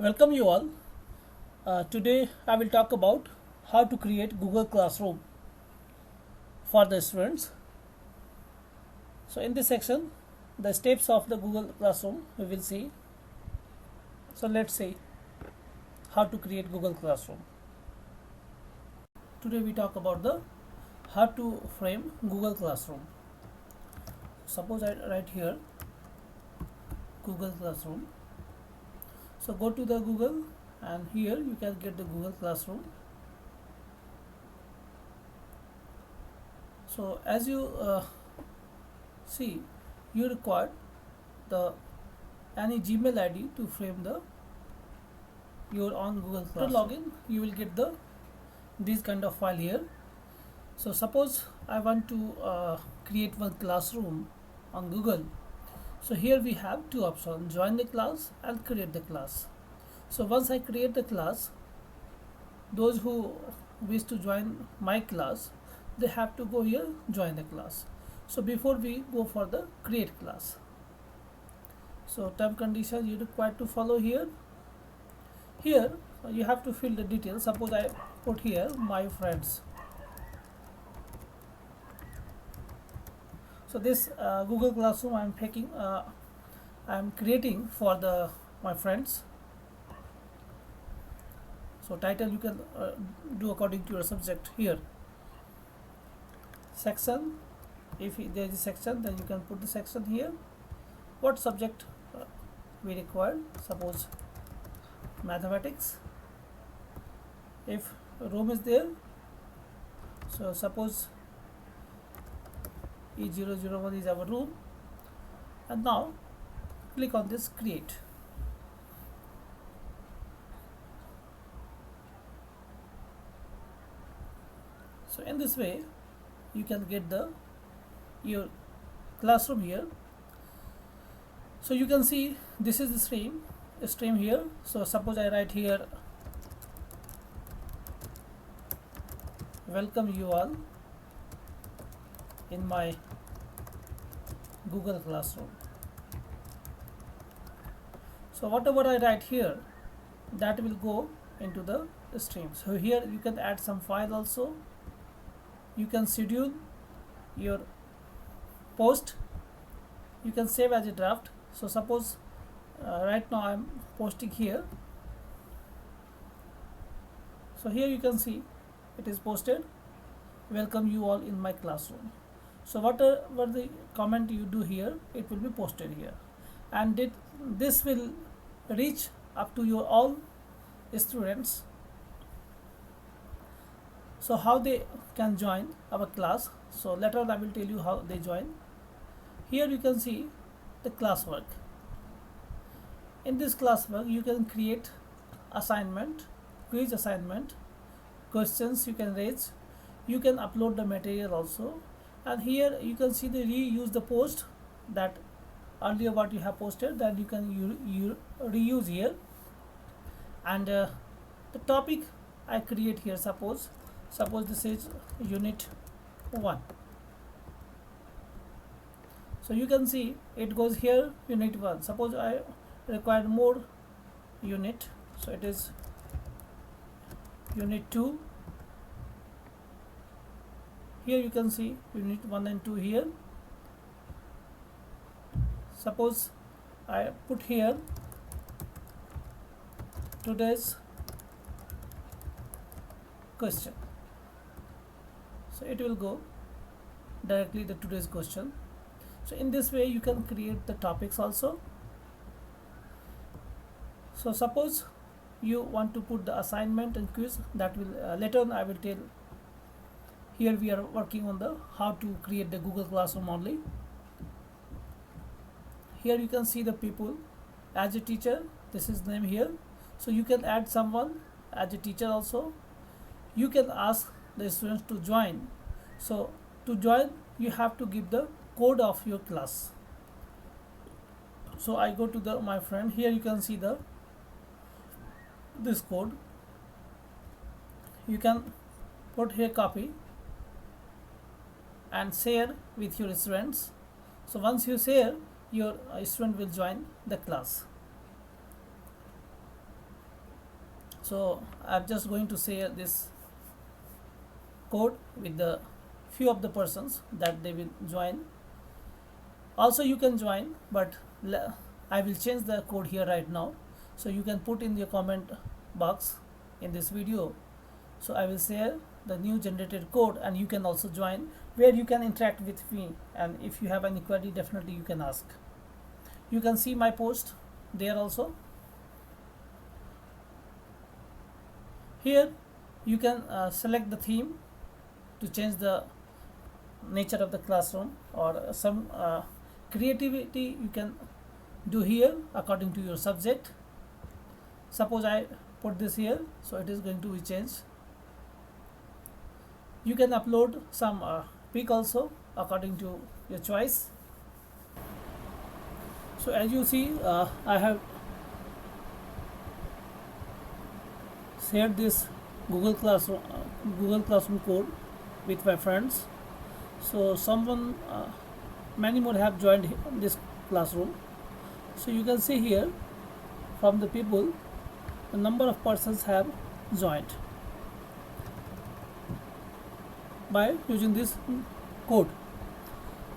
Welcome you all. Today I will talk about how to create Google Classroom for the students. So in this section, the steps of the Google Classroom we will see. So let's see how to create Google Classroom. Today we talk about the how to frame Google Classroom. Suppose I write here Google Classroom. So go to the Google and here you can get the Google Classroom. So as you see, you require the any Gmail ID to frame the your own Google Classroom. To log in, you will get the this kind of file here. So suppose I want to create one classroom on Google. So here we have two options: join the class and create the class. So once I create the class, those who wish to join my class, they have to go here, join the class. So before we go for the create class, so term conditions you require to follow here. Here you have to fill the details. Suppose I put here my friends. So this Google Classroom I'm creating for my friends. So title you can do according to your subject here. Section, if there is a section, then you can put the section here. What subject we require? Suppose mathematics. If room is there, so suppose E001 is our room, and now click on this create. So in this way you can get your classroom here. So you can see this is the stream here. So suppose I write here welcome you all in my Google Classroom. So whatever I write here, that will go into the stream. So here you can add some file also. You can schedule your post. You can save as a draft. So suppose right now I'm posting here. So here you can see it is posted. Welcome you all in my classroom. So whatever the comment you do here, it will be posted here, and this will reach up to your all students. So how they can join our class? So later on I will tell you how they join. Here you can see the classwork. In this classwork you can create assignment, quiz assignment, questions you can raise. You can upload the material also, and here you can see the reuse the post that earlier what you have posted, that you can reuse here. And the topic I create here, suppose this is unit 1. So you can see it goes here unit 1. Suppose I require more unit, so it is unit 2. Here you can see unit 1 and 2 here. Suppose I put here today's question. So it will go directly the today's question. So in this way you can create the topics also. So suppose you want to put the assignment and quiz, that will later on I will tell. Here we are working on the how to create the Google Classroom only. Here you can see the people as a teacher. This is name here. So you can add someone as a teacher also. You can ask the students to join. So to join you have to give the code of your class. So I go to my friend. Here you can see this code. You can put here copy and share with your students. So once you share, your student will join the class. So I'm just going to share this code with the few of the persons that they will join. Also you can join, but I will change the code here right now, so you can put in the comment box in this video. So I will share the new generated code, and you can also join, where you can interact with me, and if you have any query, definitely you can ask. You can see my post there also. Here you can select the theme to change the nature of the classroom, or some creativity you can do here according to your subject. Suppose I put this here, so it is going to be changed. You can upload some pic also according to your choice. So as you see, I have shared this Google Classroom code with my friends. So many more have joined this classroom. So you can see here from the people, the number of persons have joined by using this code.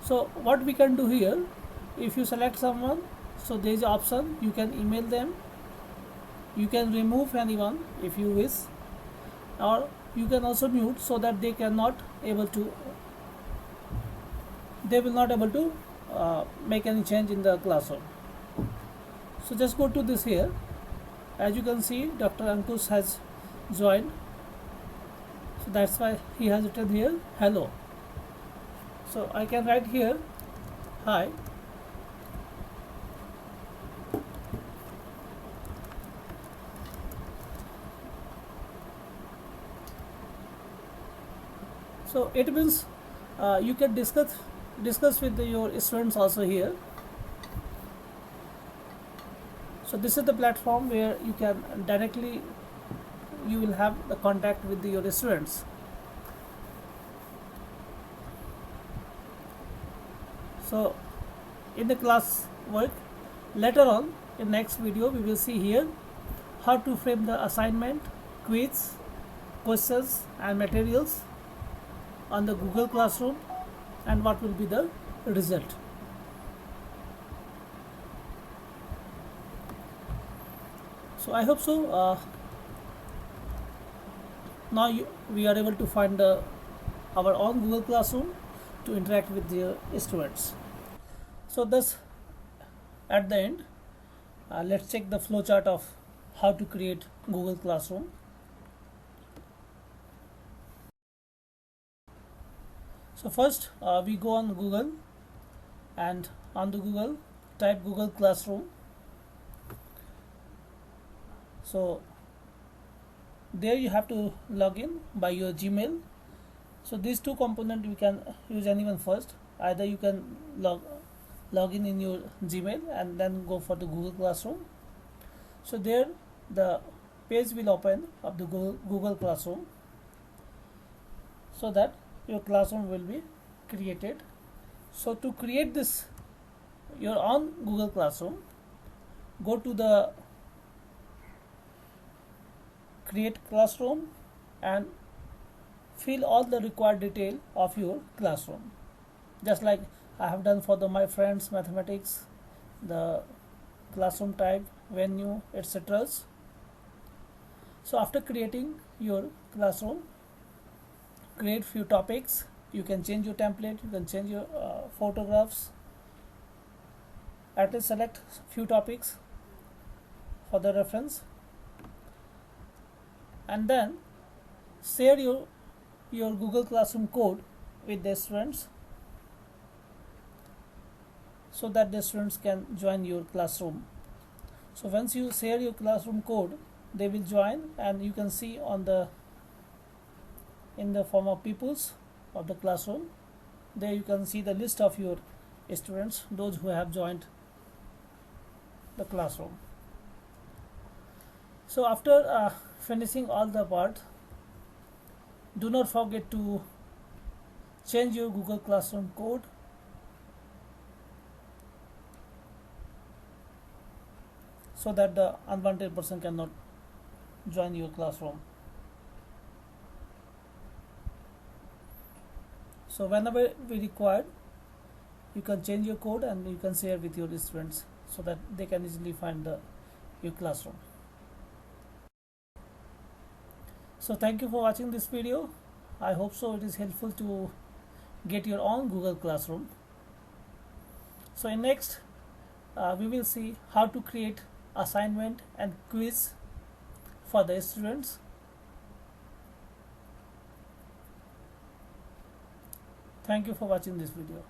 So what we can do here, if you select someone, so there is an option, you can email them, you can remove anyone if you wish, or you can also mute, so that they will not able to make any change in the classroom. So just go to this here. As you can see, Dr. Ankush has joined, so that's why he has written here hello. So I can write here hi. So it means you can discuss with your students also here. So this is the platform where you can directly, you will have the contact with your students. So in the class work, later on in next video, we will see here how to frame the assignment, quiz, questions and materials on the Google Classroom, and what will be the result. So I hope so. Now we are able to find our own Google Classroom to interact with the students. So thus, at the end, let's check the flowchart of how to create Google Classroom. So first we go on Google, and on the Google type Google Classroom. So there you have to log in by your Gmail. So these two components, you can use anyone first. Either you can log in your Gmail and then go for the Google Classroom. So there the page will open of the Google Classroom, so that your classroom will be created. So to create this your own Google Classroom, go to the create classroom and fill all the required detail of your classroom, just like I have done for my friends mathematics, the classroom type, venue, etc. So after creating your classroom, create few topics. You can change your template, you can change your photographs. At least select few topics for the reference, and then share your Google Classroom code with the students, so that the students can join your classroom. So once you share your classroom code, they will join, and you can see on the in the form of peoples of the classroom. There you can see the list of your students, those who have joined the classroom. So after finishing all the part, do not forget to change your Google Classroom code, so that the unwanted person cannot join your classroom. So whenever we required, you can change your code and you can share with your students so that they can easily find your classroom. So thank you for watching this video. I hope so it is helpful to get your own Google Classroom. So in next we will see how to create assignment and quiz for the students. Thank you for watching this video.